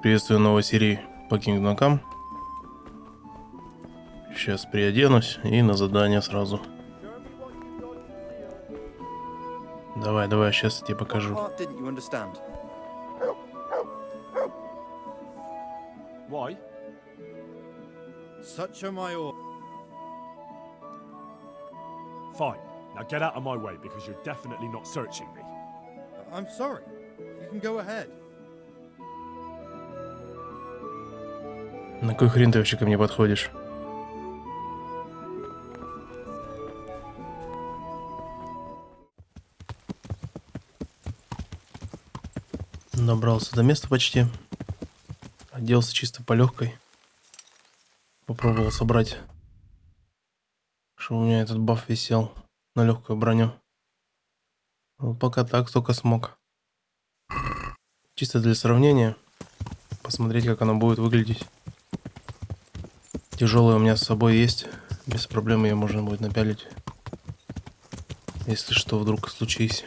приветствую в новой серии по Кингдомам. Сейчас приоденусь и на задание сразу. Давай, сейчас я тебе покажу. Why? Such are my orders. Fine. Now get out of my way because you're definitely not searching me. I'm sorry. You can go ahead. На кой хрен ты вообще ко мне подходишь? Добрался до места почти. Оделся чисто по легкой. Попробовал собрать, чтобы у меня этот баф висел на легкую броню. Вот пока так только смог. Чисто для сравнения. Посмотреть, как оно будет выглядеть. Тяжелая у меня с собой есть. Без проблем ее можно будет напялить. Если что вдруг случись.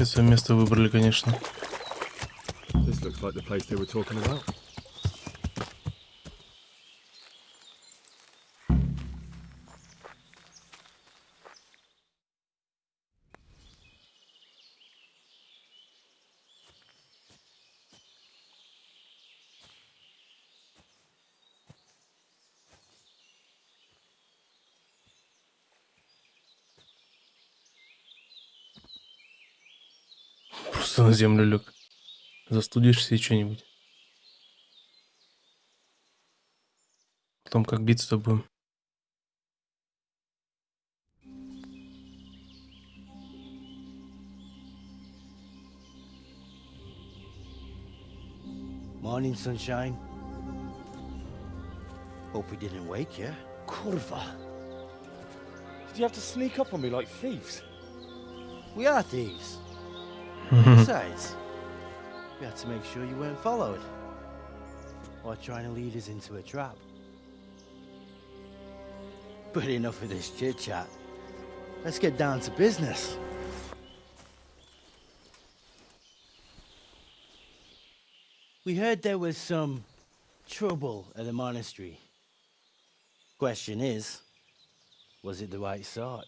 Свое место выбрали, конечно. This looks like the place they were talking about. Просто на землю лег. Застудишься и что-нибудь. Потом как биться-то будем. Morning, sunshine. Hope we didn't wake you. Kurva. Did you have to sneak up on me like thieves? We are thieves. Besides, we had to make sure you weren't followed. Or trying to lead us into a trap. But enough of this chit-chat. Let's get down to business. We heard there was some trouble at the monastery. Question is, was it the right sort?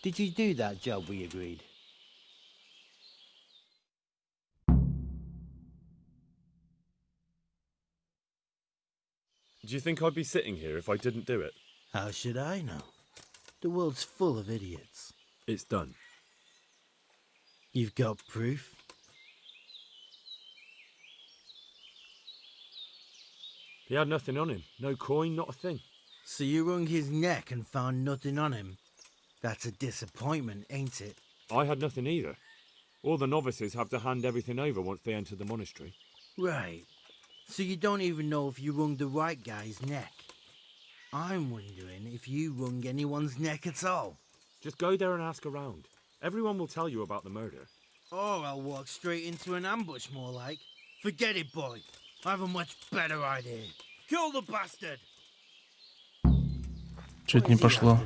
Did you do that job we agreed? Do you think I'd be sitting here if I didn't do it? How should I know? The world's full of idiots. It's done. You've got proof? He had nothing on him. No coin, not a thing. So you wrung his neck and found nothing on him? That's a disappointment, ain't it? I had nothing either. All the novices have to hand everything over once they enter the monastery. Right. So you don't even know if you wrung the right guy's neck. I'm wondering if you wrung anyone's neck at all. Just go there and ask around. Everyone will tell you about the murder. Or I'll walk straight into an ambush, more like. Forget it, boy. I have a much better idea. Kill the bastard! Чуть не пошло.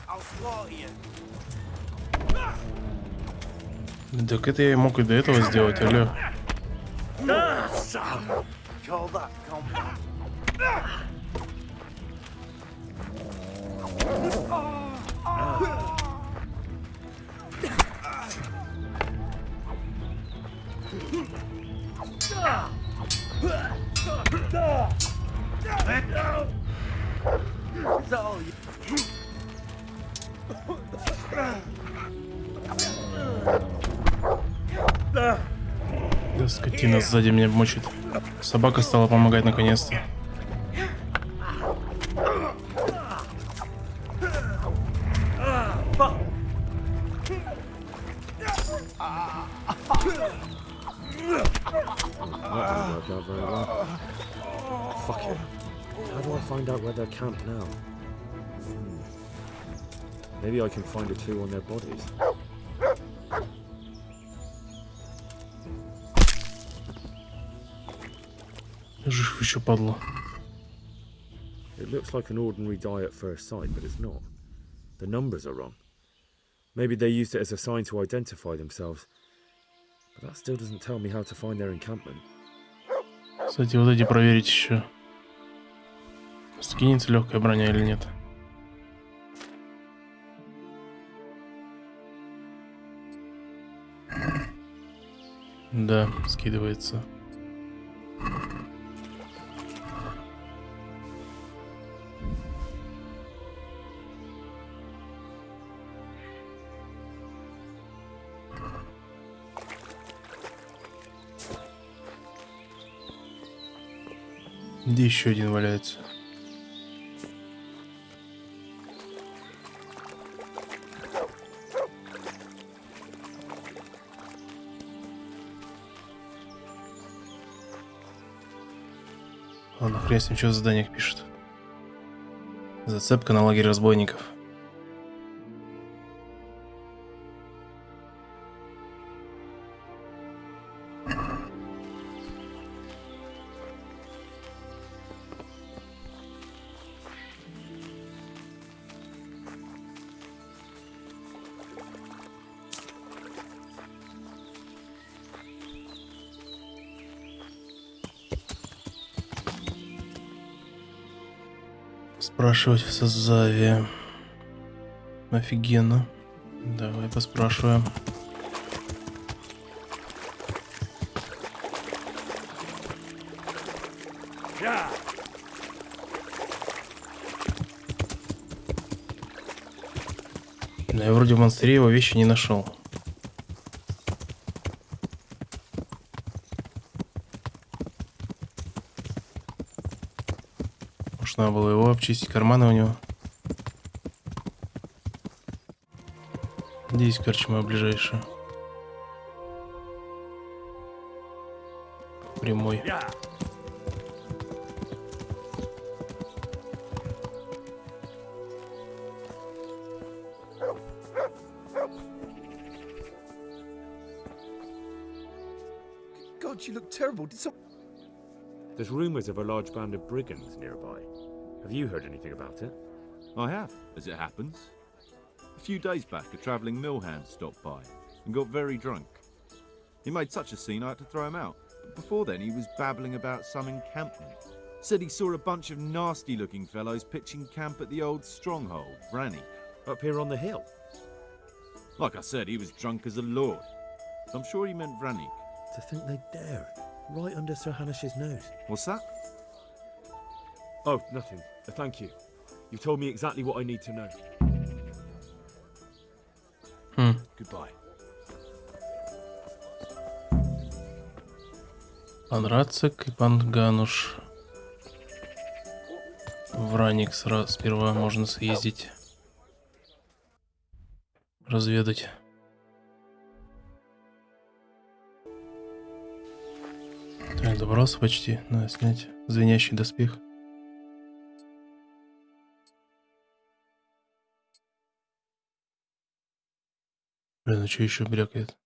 I'll slaughter you. Так это я мог и до этого сделать, алло. Call that combat. Is that all you... Да, скотина сзади меня мочит. Собака стала помогать наконец-то. That didn't work out very well. Fuck it. How do I find out where they're camped now? Maybe I can find a clue on their bodies. Жив еще, падла. It looks like an ordinary die at first sight, but it's not. The numbers are wrong. Maybe they used it as a sign to identify themselves. But that still doesn't tell me how to find their encampment. Кстати, вот эти проверить еще. Скинется легкая броня или нет. Да, скидывается. Где еще один валяется? Ладно, хрен с ним, что в заданиях пишут. Зацепка на лагерь разбойников. Спрашивать в созаве. Офигенно. Давай поспрашиваем. Да, я вроде в монастыре его вещи не нашел. Может, надо было его обчистить, карманы у него. Здесь корчма ближайшая. Прямой. God, you look terrible. Did some... There's rumours of a large band of brigands nearby. Have you heard anything about it? I have, as it happens. A few days back, a travelling mill hand stopped by and got very drunk. He made such a scene I had to throw him out. But before then, he was babbling about some encampment. Said he saw a bunch of nasty-looking fellows pitching camp at the old stronghold, Vranik. Up here on the hill? Like I said, he was drunk as a lord. I'm sure he meant Vranik. To think they dare. Right under Sir Hanish's nose. What's that? Oh, nothing. Thank you. You've told me exactly what I need to know. Goodbye. Пан Рацик и пан Гануш. Враник сперва можно съездить. Разведать. Так, добрался почти. Надо снять звенящий доспех. Блин, а что еще брякает?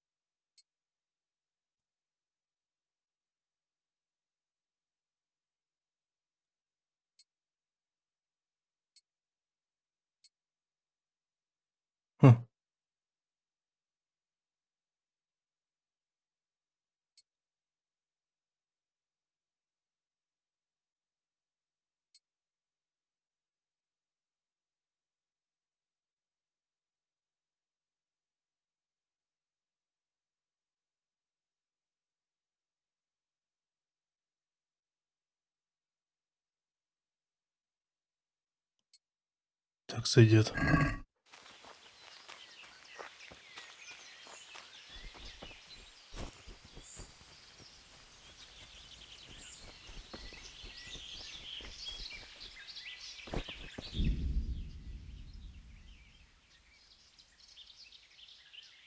Хм. Так сойдет.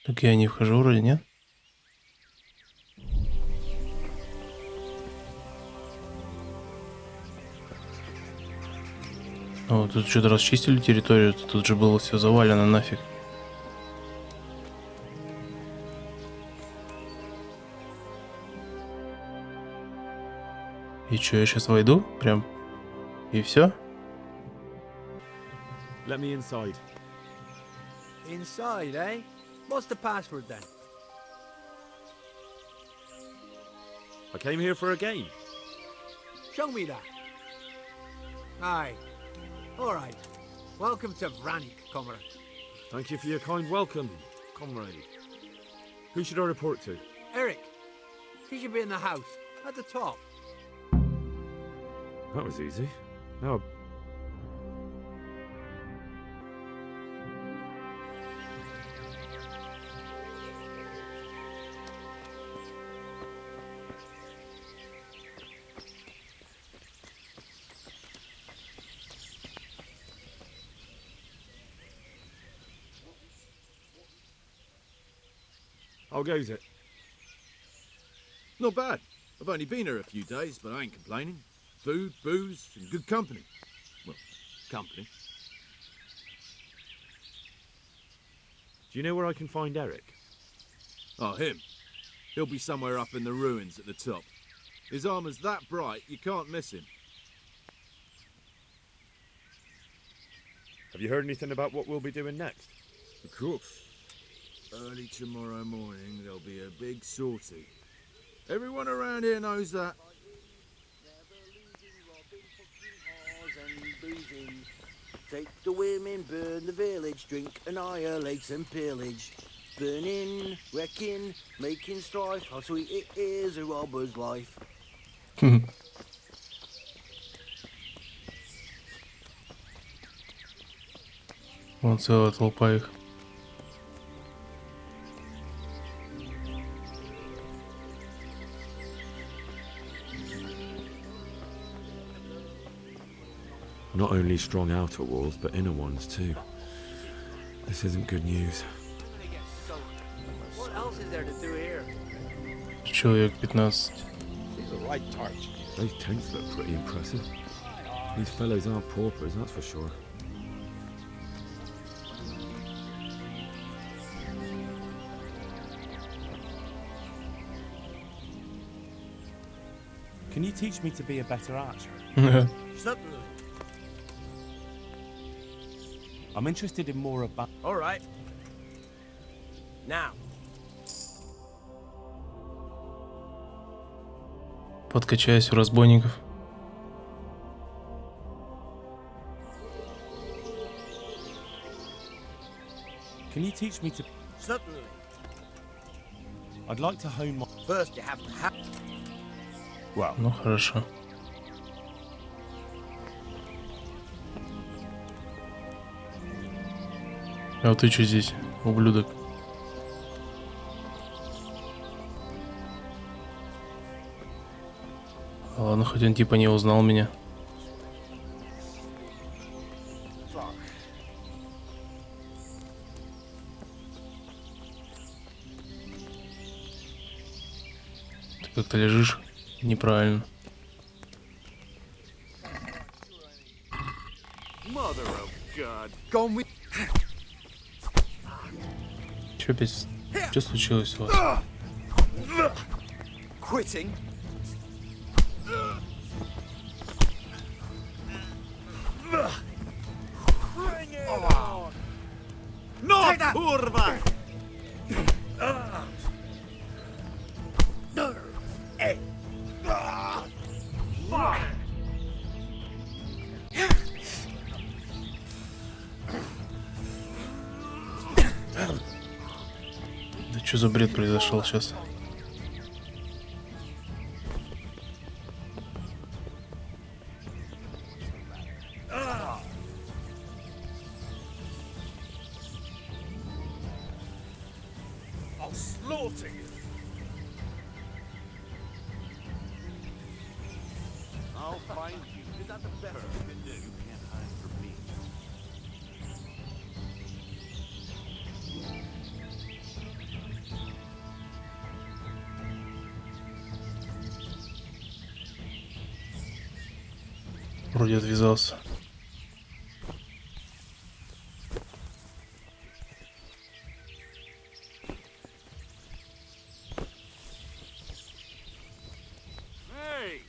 Так я не вхожу вроде, нет? О, тут что-то расчистили территорию, тут же было все завалено нафиг. И что, я сейчас войду? Прям. И все? Let me inside. Inside, eh? What's the password then? I came here for a game. Show me that. Aye. Alright. Welcome to Vranik, comrade. Thank you for your kind welcome, comrade. Who should I report to? Eric, he should be in the house, at the top. That was easy. Now, how goes it? Not bad. I've only been here a few days, but I ain't complaining. Food, booze, and good company. Well, company. Do you know where I can find Eric? Oh, him. He'll be somewhere up in the ruins at the top. His armour's that bright, you can't miss him. Have you heard anything about what we'll be doing next? Of course. Early tomorrow morning, there'll be a big sortie. Everyone around here knows that. Take the women, burn the village, drink, annihilate and pillage. Burning, wrecking, making strife, how sweet it is, a robber's life. Вон целая толпа их. Not only strong outer walls, but inner ones too. This isn't good news. What else is there to do here? Человек 15. These are right tarts. Those tents look pretty impressive. These fellows aren't paupers, that's for sure. Can you teach me to be a better archer? Certainly. I'm interested in more about... Alright. Now, Подкачаюсь у разбойников. Can you teach me to... certainly. I'd like to hone my... First you have to have... Well, Ну хорошо. А вот ты что здесь, ублюдок? Ладно, хоть он типа не узнал меня. Ты как-то лежишь неправильно. Mother of God. Gone with... Че опять? Что случилось у вас? Quitting? No, kurva! Да что за бред произошел сейчас? I'll slaughter you. I'll find you. Is that the best you can do? You can't hide from me. Вроде отвязался. Hey!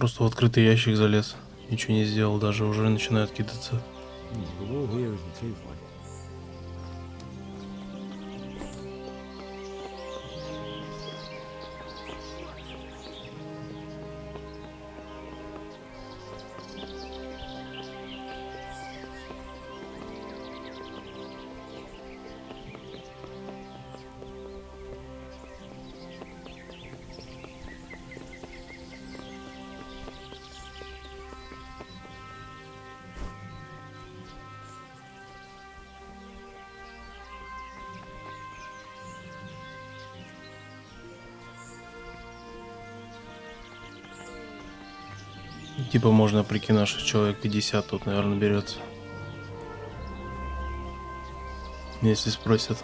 Просто в открытый ящик залез. Ничего не сделал, даже уже начинает кидаться. The wall here isn't too fine. Типа можно прикинуть, что человек 50 тут, наверное, берется. Если спросят.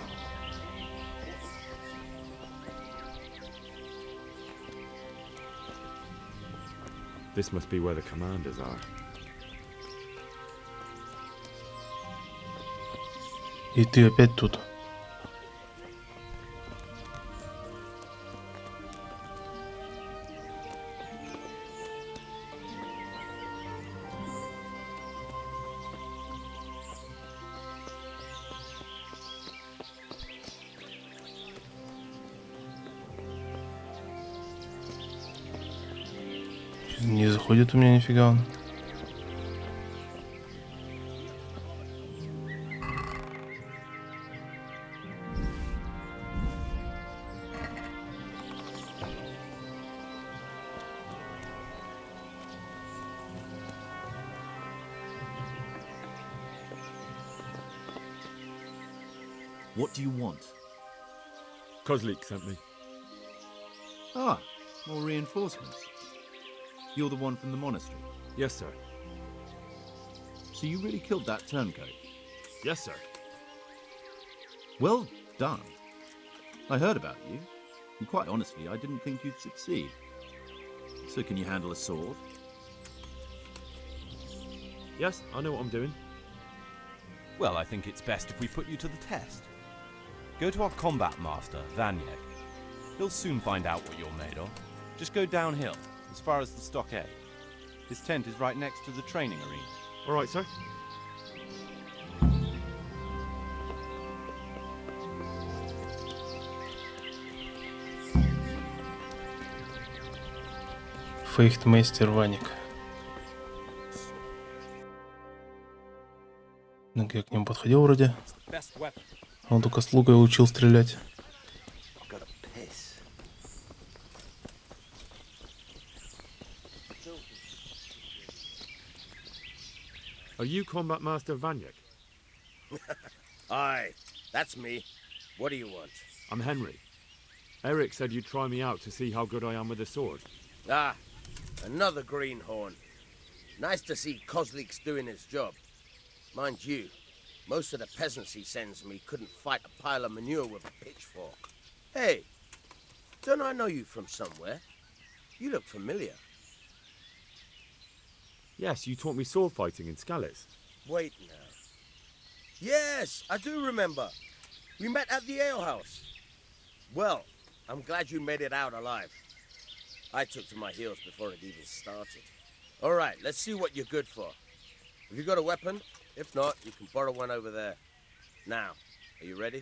This must be where the commanders are. И ты опять тут. Не заходит у меня нифига он. What do you want? Kozlik sent me. Ah, more reinforcements. You're the one from the monastery. Yes, sir. So you really killed that turncoat? Yes, sir. Well done. I heard about you, and quite honestly, I didn't think you'd succeed. So can you handle a sword? Yes, I know what I'm doing. Well, I think it's best if we put you to the test. Go to our combat master, Vranik. He'll soon find out what you're made of. Just go downhill, as far as the stockade. His tent is right next to the training arena. All right, sir. Фейхтмейстер Враник. Ну, я к нему подходил вроде. Он только с лука учил стрелять. Are you Combat Master Vranik? Aye, that's me. What do you want? I'm Henry. Eric said you'd try me out to see how good I am with a sword. Ah, another greenhorn. Nice to see Kozlik's doing his job. Mind you, most of the peasants he sends me couldn't fight a pile of manure with a pitchfork. Hey, don't I know you from somewhere? You look familiar. Yes, you taught me sword fighting in Skalitz. Wait now. Yes, I do remember. We met at the alehouse. Well, I'm glad you made it out alive. I took to my heels before it even started. All right, let's see what you're good for. Have you got a weapon? If not, you can borrow one over there. Now, are you ready?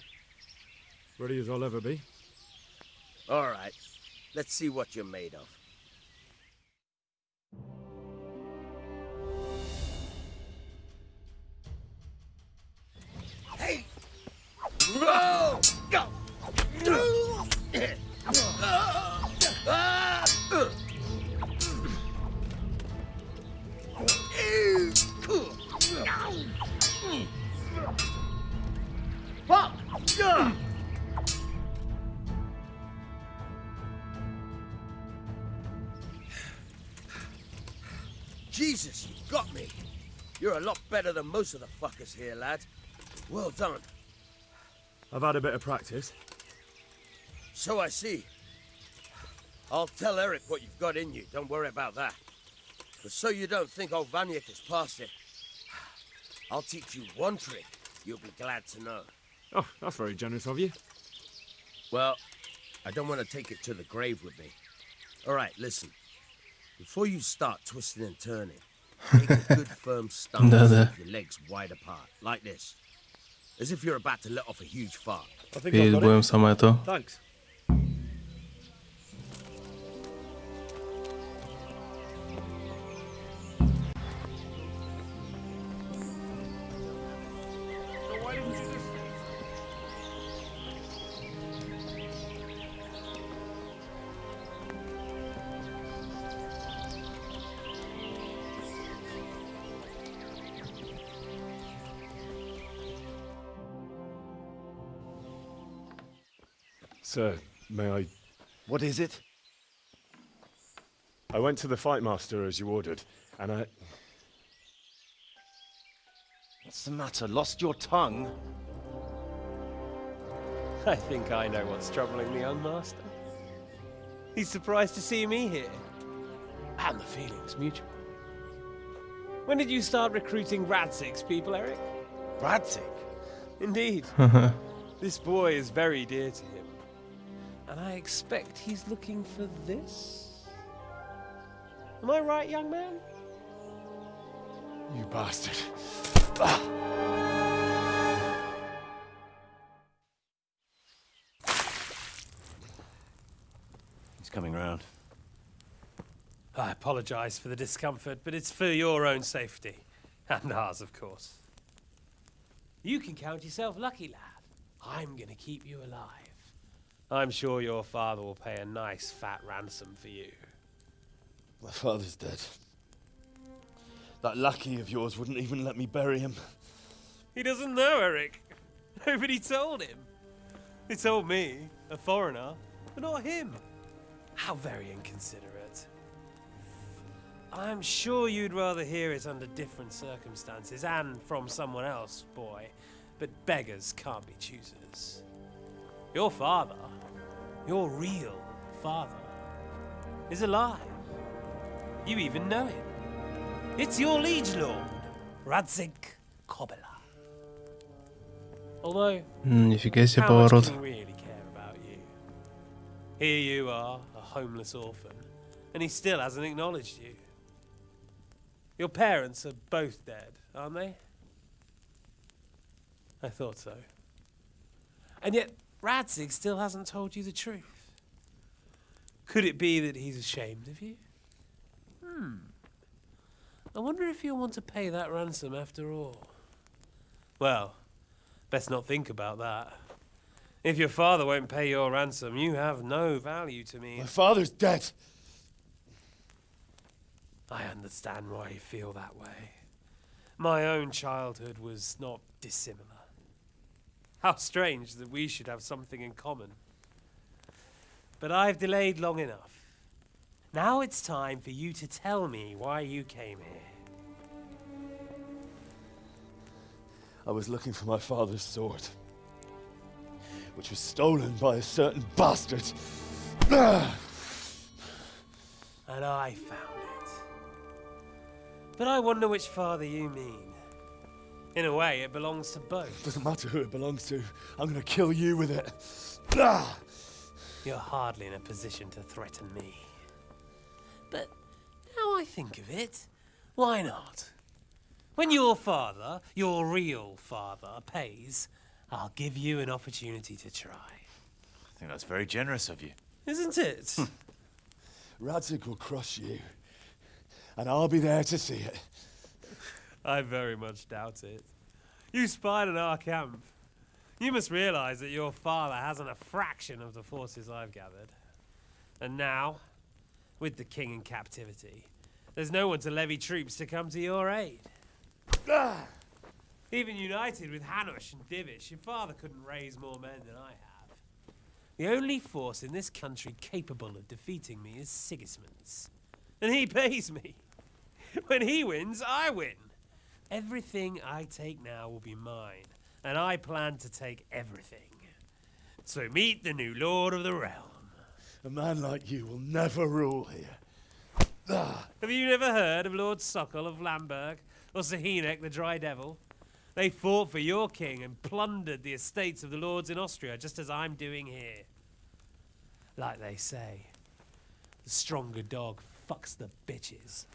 Ready as I'll ever be. All right, let's see what you're made of. Hey! Whoa! Go! Fuck! Jesus, you got me. You're a lot better than most of the fuckers here, lad. Well done. I've had a bit of practice. So I see. I'll tell Eric what you've got in you. Don't worry about that. But so you don't think old Vranik has passed it, I'll teach you one trick you'll be glad to know. Oh, that's very generous of you. Well, I don't want to take it to the grave with me. All right, listen. Before you start twisting and turning, take a good firm stance with your legs wide apart, like this. As if you're about to let off a huge fart. I think I've Перед got боем it. самое то. Thanks. Sir, may I... What is it? I went to the fight master as you ordered, and I... What's the matter? Lost your tongue? I think I know what's troubling the young master. He's surprised to see me here. And the feeling's mutual. When did you start recruiting Radzig's people, Eric? Radzig? Indeed. This boy is very dear to him. And I expect he's looking for this? Am I right, young man? You bastard. He's coming round. I apologize for the discomfort, but it's for your own safety. And ours, of course. You can count yourself lucky, lad. I'm gonna keep you alive. I'm sure your father will pay a nice fat ransom for you. My father's dead. That lackey of yours wouldn't even let me bury him. He doesn't know, Eric. Nobody told him. They told me, a foreigner, but not him. How very inconsiderate. I'm sure you'd rather hear it under different circumstances and from someone else, boy. But beggars can't be choosers. Your father, your real father, is alive. You even know him. It's your liege lord, Radzig Kobela. Although, Нифига себе how much поворот. can he really care about you? Here you are, a homeless orphan, and he still hasn't acknowledged you. Your parents are both dead, aren't they? I thought so. And yet, Radzig still hasn't told you the truth. Could it be that he's ashamed of you? I wonder if you'll want to pay that ransom after all. Well, best not think about that. If your father won't pay your ransom, you have no value to me. My father's dead. I understand why you feel that way. My own childhood was not dissimilar. How strange that we should have something in common. But I've delayed long enough. Now it's time for you to tell me why you came here. I was looking for my father's sword, which was stolen by a certain bastard. And I found it. But I wonder which father you mean. In a way, it belongs to both. Doesn't matter who it belongs to. I'm gonna kill you with it. You're hardly in a position to threaten me. But now I think of it, why not? When your father, your real father, pays, I'll give you an opportunity to try. I think that's very generous of you. Isn't it? Radzig will crush you, and I'll be there to see it. I very much doubt it. You spied on our camp. You must realize that your father hasn't a fraction of the forces I've gathered. And now, with the king in captivity, there's no one to levy troops to come to your aid. Even united with Hanush and Divish, your father couldn't raise more men than I have. The only force in this country capable of defeating me is Sigismund's. And he pays me. When he wins, I win. Everything I take now will be mine, and I plan to take everything. So meet the new lord of the realm. A man like you will never rule here. Have you never heard of Lord Sokol of Lamberg, or Sahinek the Dry Devil? They fought for your king and plundered the estates of the lords in Austria, just as I'm doing here. Like they say, the stronger dog fucks the bitches.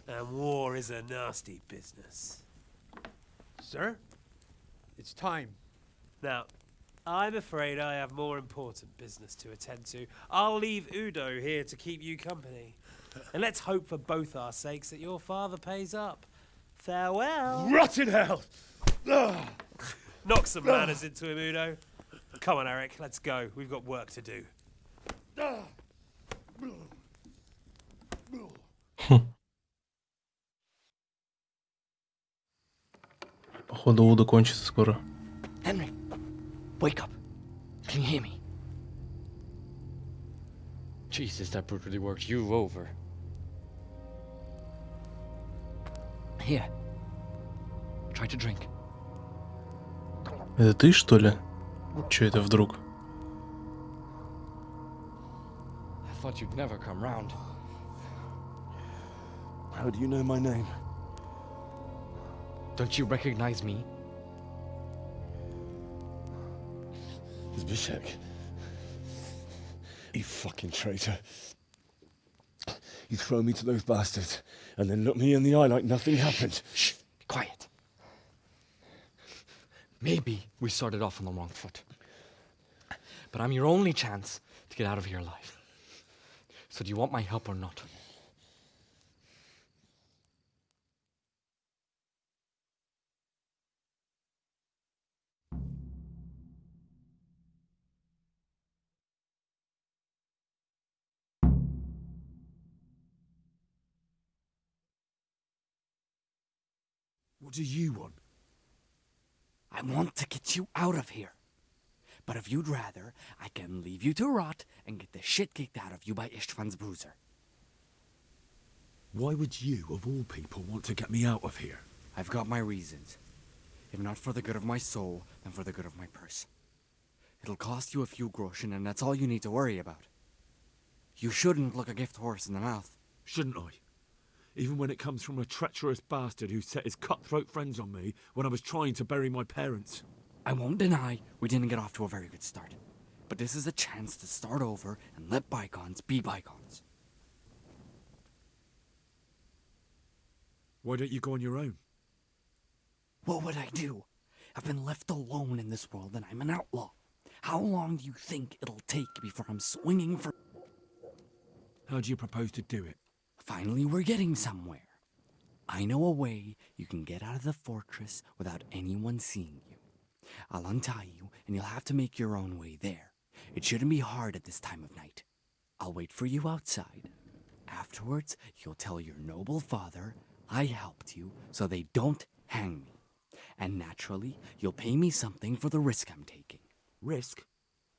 And war is a nasty business. Sir, it's time. Now, I'm afraid I have more important business to attend to. I'll leave Udo here to keep you company. And let's hope for both our sakes that your father pays up. Farewell. Rotten hell! Knock some manners into him, Udo. Come on, Eric, let's go. We've got work to do. Походу, Уда кончится скоро. Henry, wake up. Can you hear me? Jesus, that brutally worked you over. Here. Try to drink. Это ты, что ли? Чё это вдруг? I thought you'd never come round. How do you know my name? Don't you recognize me? Zbyszek. You fucking traitor. You throw me to those bastards and then look me in the eye like nothing happened. Shh, be quiet. Maybe we started off on the wrong foot. But I'm your only chance to get out of here alive. So do you want my help or not? What do you want? I want to get you out of here. But if you'd rather, I can leave you to rot and get the shit kicked out of you by Ishtvan's bruiser. Why would you, of all people, want to get me out of here? I've got my reasons. If not for the good of my soul, then for the good of my purse. It'll cost you a few groschen, and that's all you need to worry about. You shouldn't look a gift horse in the mouth. Shouldn't I? Even when it comes from a treacherous bastard who set his cutthroat friends on me when I was trying to bury my parents. I won't deny we didn't get off to a very good start. But this is a chance to start over and let bygones be bygones. Why don't you go on your own? What would I do? I've been left alone in this world and I'm an outlaw. How long do you think it'll take before I'm swinging for... How do you propose to do it? Finally, we're getting somewhere. I know a way you can get out of the fortress without anyone seeing you. I'll untie you, and you'll have to make your own way there. It shouldn't be hard at this time of night. I'll wait for you outside. Afterwards, you'll tell your noble father I helped you so they don't hang me. And naturally, you'll pay me something for the risk I'm taking. Risk?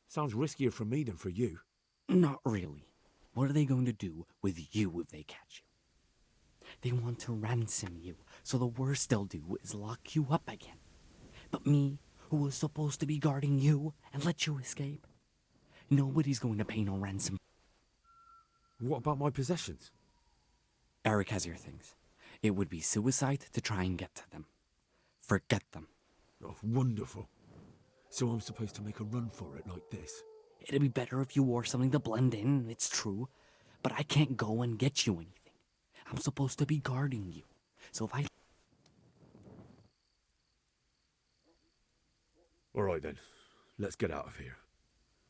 Sounds riskier for me than for you. Not really. What are they going to do with you if they catch you? They want to ransom you, so the worst they'll do is lock you up again. But me, who was supposed to be guarding you and let you escape, nobody's going to pay no ransom. What about my possessions? Eric has your things. It would be suicide to try and get to them. Forget them. Oh, wonderful. So I'm supposed to make a run for it like this? It'd be better if you wore something to blend in, it's true. But I can't go and get you anything. I'm supposed to be guarding you. So if I... All right then. Let's get out of here.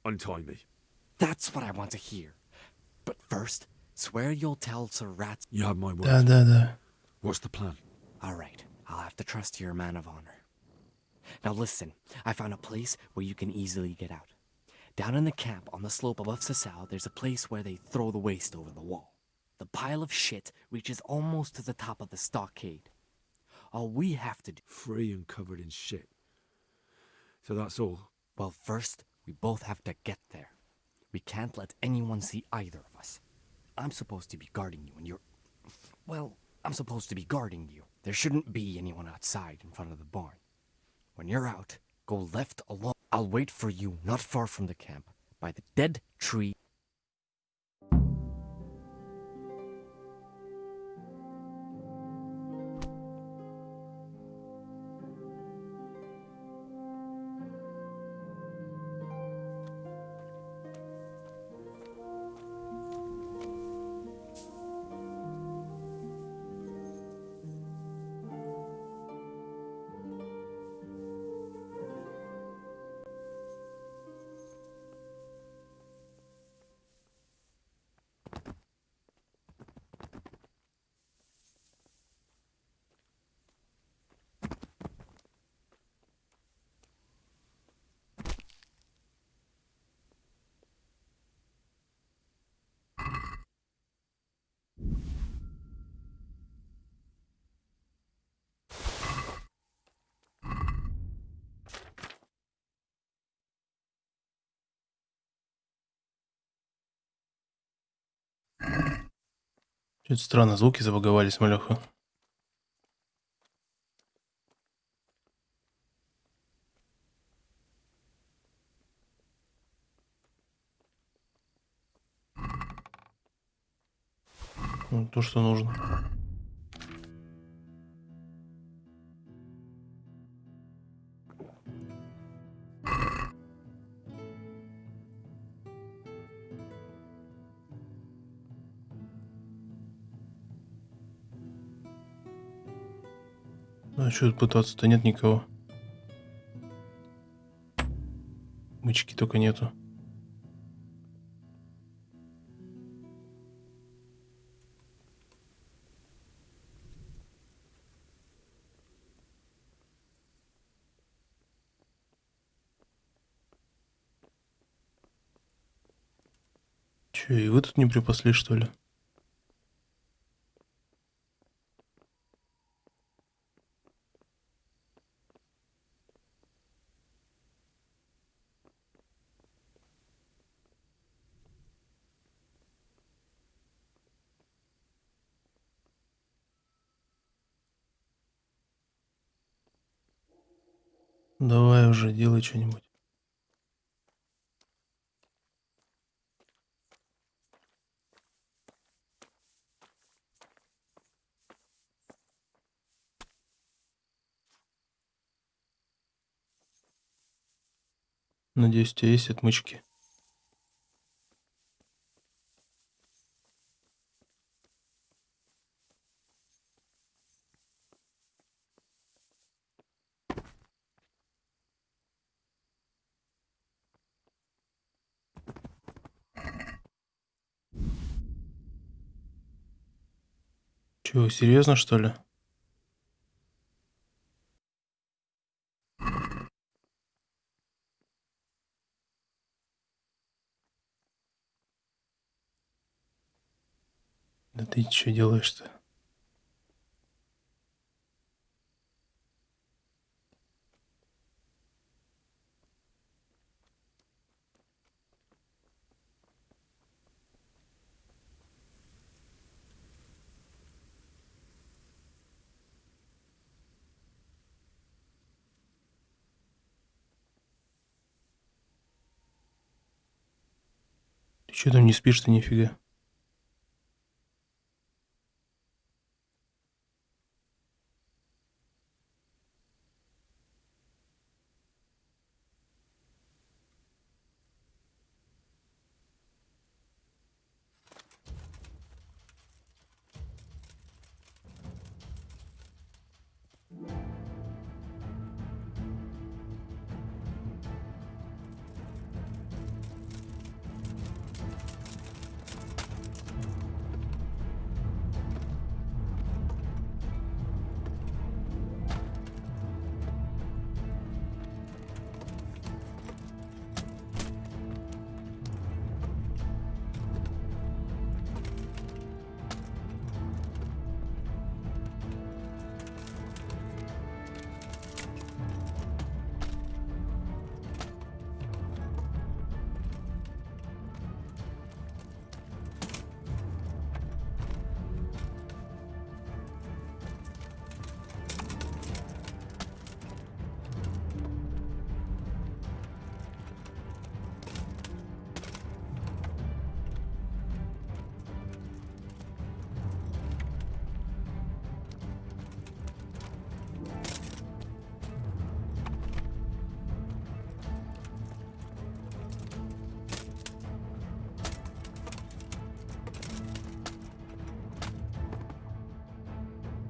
Untie me. That's what I want to hear. But first, swear you'll tell Sir Rats... You have my word. Да. What's the plan? All right. I'll have to trust you're a man of honor. Now listen, I found a place where you can easily get out. Down in the camp on the slope above Sasau, there's a place where they throw the waste over the wall. The pile of shit reaches almost to the top of the stockade. All we have to do... Free and covered in shit. So that's all? Well, first, we both have to get there. We can't let anyone see either of us. I'm supposed to be guarding you and you're... Well, I'm supposed to be guarding you. There shouldn't be anyone outside in front of the barn. When you're out, go left along. I'll wait for you not far from the camp, by the dead tree. Что-то странно, звуки забаговались, малёха. Ну, то, что нужно. А что тут пытаться-то? Нет никого. Мычки только нету. Че, и вы тут не припасли, что ли? Давай уже, делай что-нибудь. Надеюсь, у тебя есть отмычки. Чего, серьезно, что ли? Да ты что делаешь-то? Ты что там не спишь-то нифига?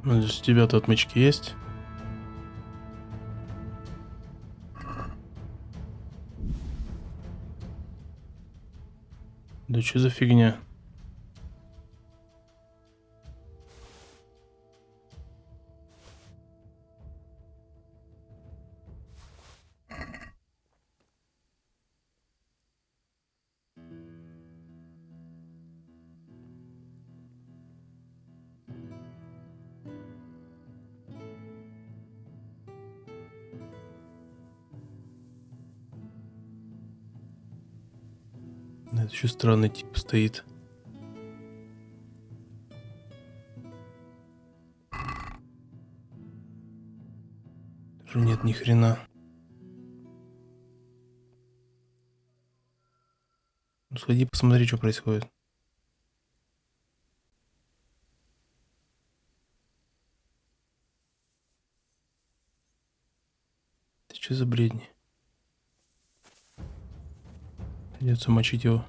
Надеюсь, у тебя-то отмычки есть? Да что за фигня? Это еще странный тип стоит. Уже нет ни хрена. Ну, сходи, посмотри, что происходит. Ты что за бредни? Придется мочить его.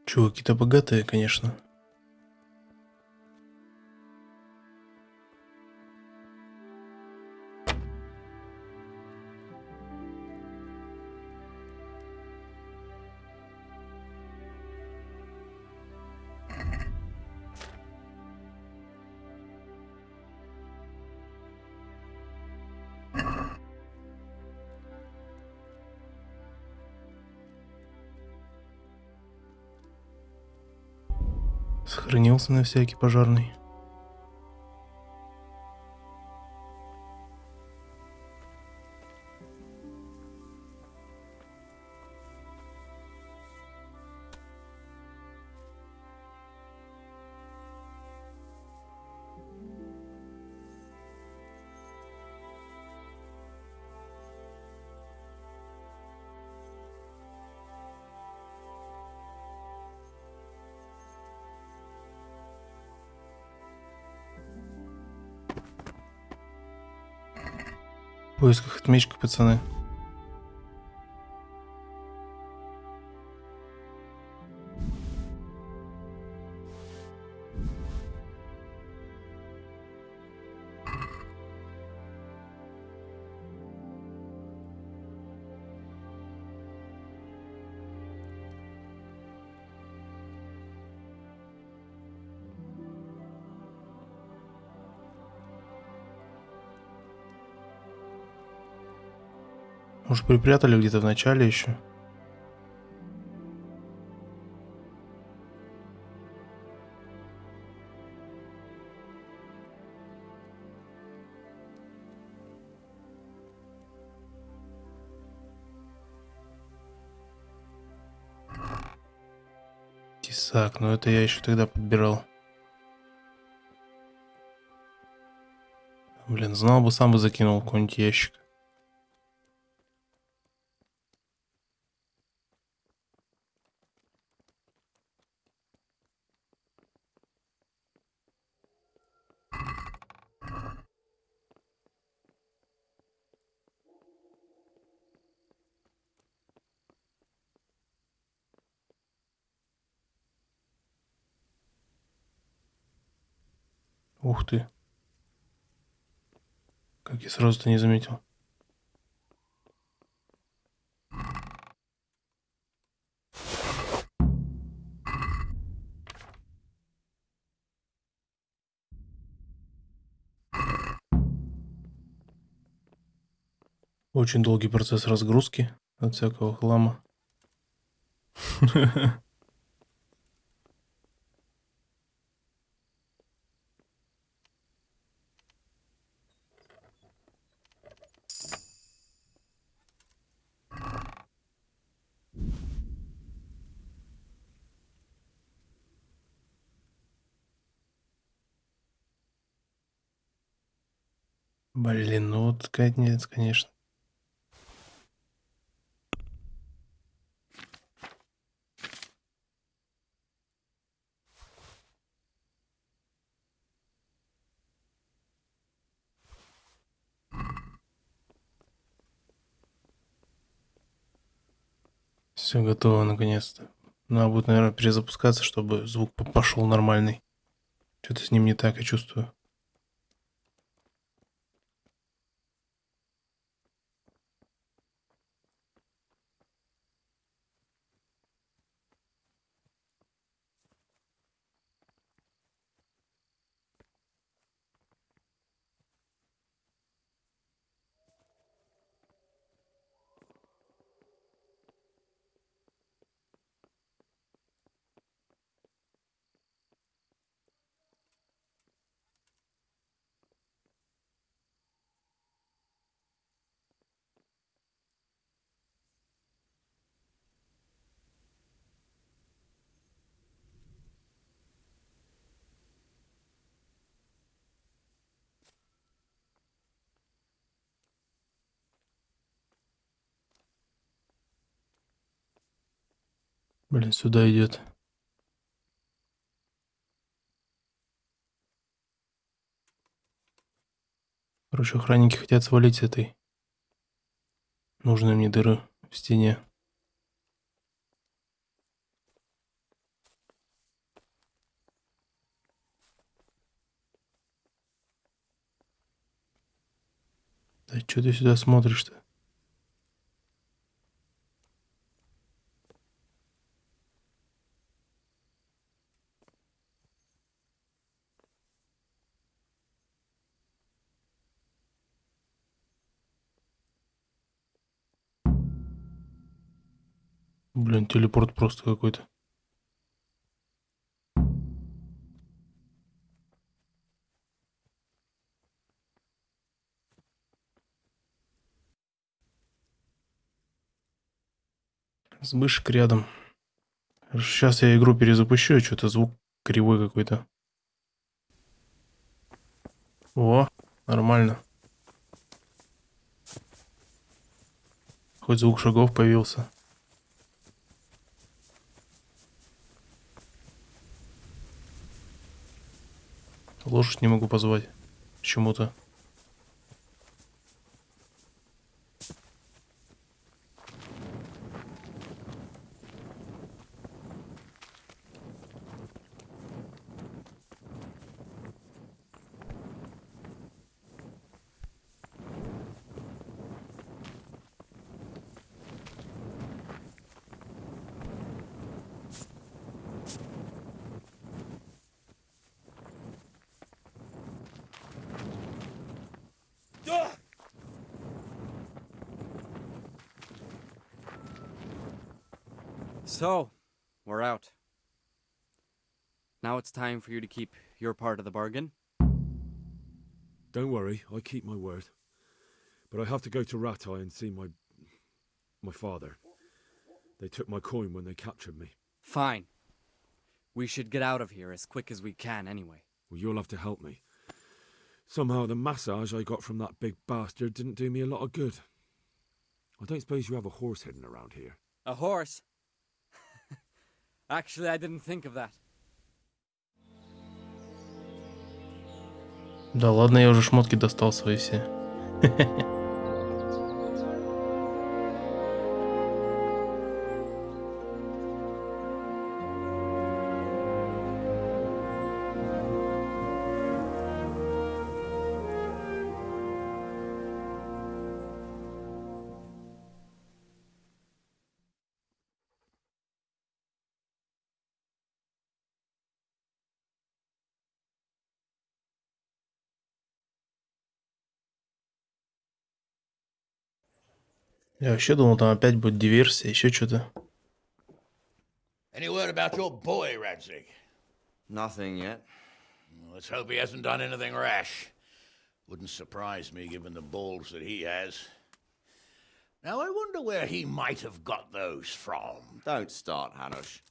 Чуваки-то богатые, конечно. Сохранился на всякий пожарный. В поисках отмечка, пацаны. Может, припрятали где-то в начале еще? Тесак, но это я еще тогда подбирал. Блин, знал бы, сам бы закинул какой-нибудь ящик. Ух ты. Как я сразу-то не заметил. Очень долгий процесс разгрузки от всякого хлама. Блин, ну вот конец, конечно. Все готово наконец-то. Надо будет, наверное, перезапускаться, чтобы звук пошел нормальный. Что-то с ним не так, я чувствую. Блин, сюда идет. Короче, охранники хотят свалить с этой нужной мне дыры в стене. Да что ты сюда смотришь-то? Блин, телепорт просто какой-то. Сбышек рядом. Сейчас я игру перезапущу, что-то звук кривой какой-то. О, нормально. Хоть звук шагов появился. Лошадь не могу позвать. Почему-то. So, we're out. Now it's time for you to keep your part of the bargain. Don't worry, I keep my word. But I have to go to Ratai and see my father. They took my coin when they captured me. Fine. We should get out of here as quick as we can anyway. Well, you'll have to help me. Somehow the massage I got from that big bastard didn't do me a lot of good. I don't suppose you have a horse hidden around here. A horse? Actually, I didn't think of that. Да ладно, я уже шмотки достал свои все. Я вообще думал, там опять будет диверсия, еще что-то. Any word about your boy, Radzig? Nothing yet. Let's hope he hasn't done anything rash. Wouldn't surprise me given the balls that he has. Now I wonder where he might have got those from. Don't start, Hanush.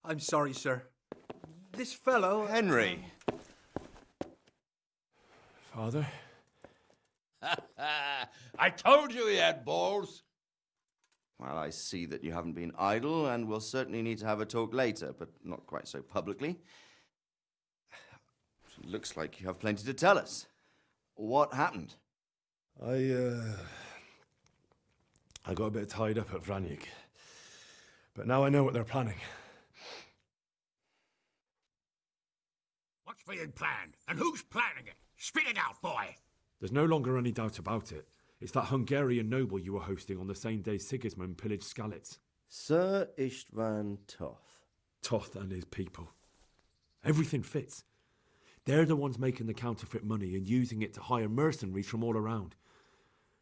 I'm sorry, sir. This fellow... Henry! Father? I told you he had balls. Well, I see that you haven't been idle, and we'll certainly need to have a talk later, but not quite so publicly. Looks like you have plenty to tell us. What happened? I got a bit tied up at Vranik, but now I know what they're planning. What's being planned? And who's planning it? Spit it out, boy! There's no longer any doubt about it. It's that Hungarian noble you were hosting on the same day Sigismund pillaged Skalitz. Sir Istvan Toth. Toth and his people. Everything fits. They're the ones making the counterfeit money and using it to hire mercenaries from all around.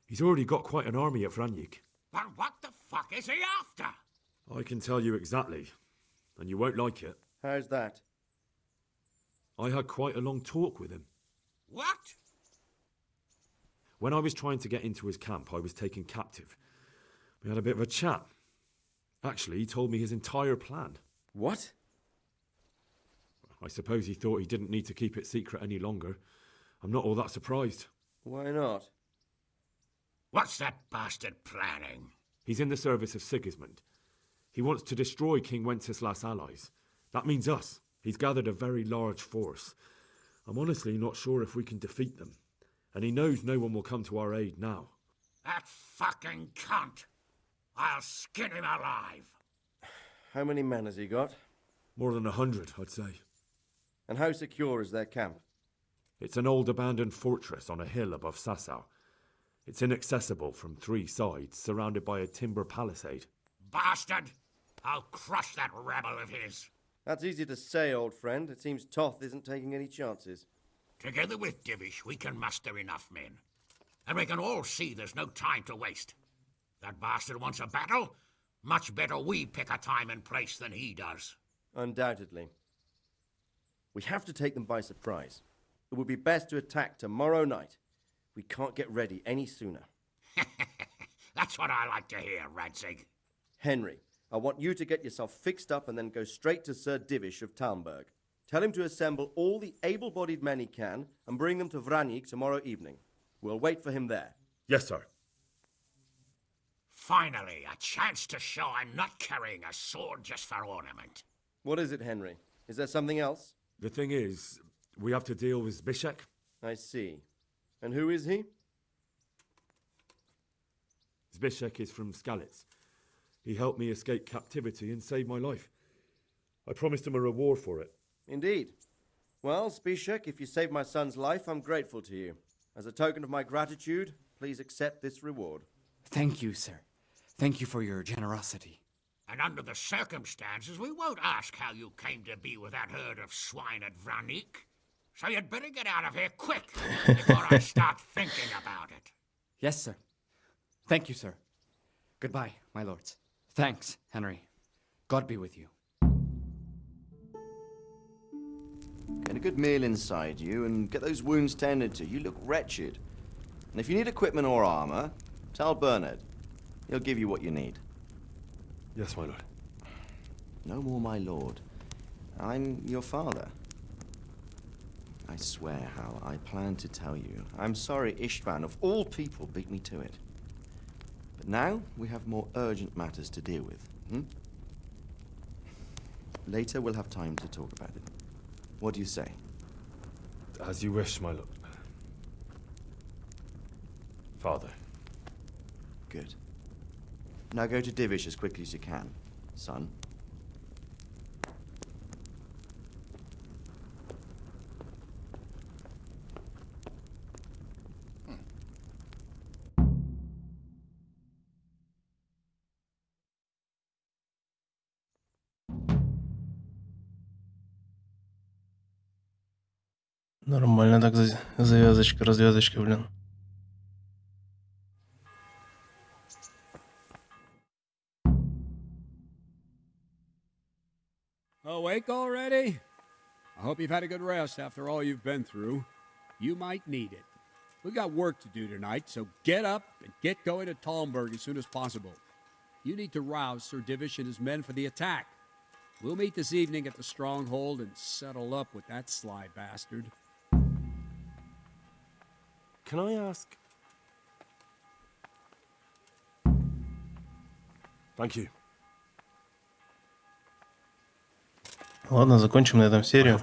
He's already got quite an army at Vranik. But what the fuck is he after? I can tell you exactly, and you won't like it. How's that? I had quite a long talk with him. What? When I was trying to get into his camp, I was taken captive. We had a bit of a chat. Actually, he told me his entire plan. What? I suppose he thought he didn't need to keep it secret any longer. I'm not all that surprised. Why not? What's that bastard planning? He's in the service of Sigismund. He wants to destroy King Wenceslas' allies. That means us. He's gathered a very large force. I'm honestly not sure if we can defeat them. And he knows no one will come to our aid now. That fucking cunt! I'll skin him alive! How many men has he got? More than 100, I'd say. And how secure is their camp? It's an old abandoned fortress on a hill above Sassau. It's inaccessible from 3 sides, surrounded by a timber palisade. Bastard! I'll crush that rebel of his! That's easy to say, old friend. It seems Toth isn't taking any chances. Together with Divish, we can muster enough men. And we can all see there's no time to waste. That bastard wants a battle. Much better we pick a time and place than he does. Undoubtedly. We have to take them by surprise. It would be best to attack tomorrow night. We can't get ready any sooner. That's what I like to hear, Radzig. Henry, I want you to get yourself fixed up and then go straight to Sir Divish of Talmberg. Tell him to assemble all the able-bodied men he can and bring them to Vranik tomorrow evening. We'll wait for him there. Yes, sir. Finally, a chance to show I'm not carrying a sword just for ornament. What is it, Henry? Is there something else? The thing is, we have to deal with Zbyszek. I see. And who is he? Zbyszek is from Skalitz. He helped me escape captivity and saved my life. I promised him a reward for it. Indeed. Well, Zbyszek, if you saved my son's life, I'm grateful to you. As a token of my gratitude, please accept this reward. Thank you, sir. Thank you for your generosity. And under the circumstances, we won't ask how you came to be with that herd of swine at Vranik. So you'd better get out of here quick before I start thinking about it. Yes, sir. Thank you, sir. Goodbye, my lords. Thanks, Henry. God be with you. Get a good meal inside you and get those wounds tended to. You look wretched. And if you need equipment or armor, tell Bernard. He'll give you what you need. Yes, my lord. No more, my lord. I'm your father. I swear, Hal, I planned to tell you. I'm sorry Istvan, of all people, beat me to it. But now we have more urgent matters to deal with. Later we'll have time to talk about it. What do you say? As you wish, my lord. Father. Good. Now go to Divish as quickly as you can, son. Нормально так завязочка, развязочка, блин. Awake already? I hope you've had a good rest after all you've been through. You might need it. We've got work to do tonight, so get up and get going to Talmberg as soon as possible. You need to rouse Sir Divish and his men for the attack. We'll meet this evening at the stronghold and settle up with that sly bastard. Can I ask? Thank you. Ладно, закончим на этом серию.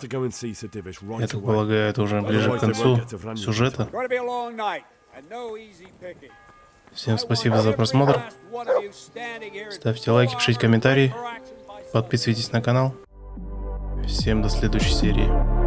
Я так полагаю, это уже ближе к концу сюжета. Всем спасибо за просмотр. Ставьте лайки, пишите комментарии. Подписывайтесь на канал. Всем до следующей серии.